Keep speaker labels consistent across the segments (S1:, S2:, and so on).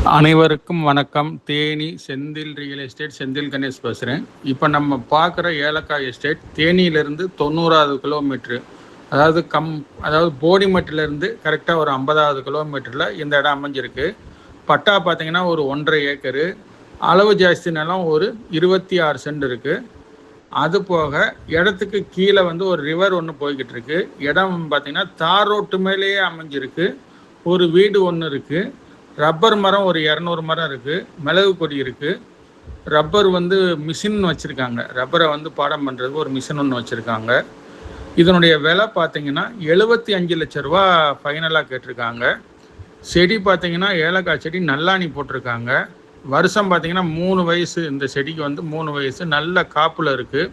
S1: அனைவருக்கும் வணக்கம். Theni Senthil real estate Senthil Ganesh பேசுகிறேன். இப்போ நம்ம பார்க்குற ஏலக்காய் எஸ்டேட் தேனியிலேருந்து 90வது கிலோமீட்ரு, அதாவது போடிமட்டிலேருந்து கரெக்டாக ஒரு 50வது கிலோமீட்டரில் இந்த இடம் அமைஞ்சிருக்கு. பட்டா பார்த்திங்கன்னா ஒரு 1.5 ஏக்கரு, அளவு ஜாஸ்தி நிலம் ஒரு 26 சென்ட் இருக்குது. அது போக இடத்துக்கு கீழே ஒரு ரிவர் ஒன்று போய்கிட்டு இருக்கு. இடம் பார்த்திங்கன்னா தார் ரோட்டு மேலேயே அமைஞ்சிருக்கு. ஒரு வீடு ஒன்று இருக்குது. ரப்பர் மரம் ஒரு 200 மரம் இருக்குது. மிளகு கொடி இருக்குது. ரப்பர் மிஷின் வச்சுருக்காங்க. ரப்பரை பாடம் பண்ணுறதுக்கு ஒரு மிஷின் ஒன்று வச்சுருக்காங்க. இதனுடைய விலை பார்த்திங்கன்னா 75 லட்ச ரூபா ஃபைனலாக கேட்டிருக்காங்க. செடி பார்த்திங்கன்னா ஏலக்காய் செடி நல்லாணி போட்டிருக்காங்க. வருஷம் பார்த்திங்கன்னா 3 வயசு. இந்த செடிக்கு 3 வயசு. நல்ல காப்பில் இருக்குது.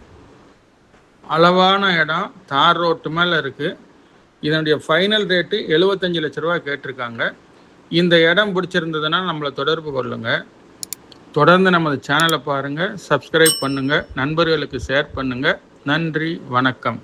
S1: அளவான இடம் தார் ரோட்டு மேலே இருக்குது. இதனுடைய ஃபைனல் ரேட்டு 75 லட்ச ரூபா கேட்டிருக்காங்க. இந்த இடம் பிடிச்சிருந்ததுன்னா நம்மளை தொடர்பு கொள்ளுங்கள். தொடர்ந்து நமது சேனலை பாருங்கள், சப்ஸ்கிரைப் பண்ணுங்கள், நண்பர்களுக்கு ஷேர் பண்ணுங்கள். நன்றி, வணக்கம்.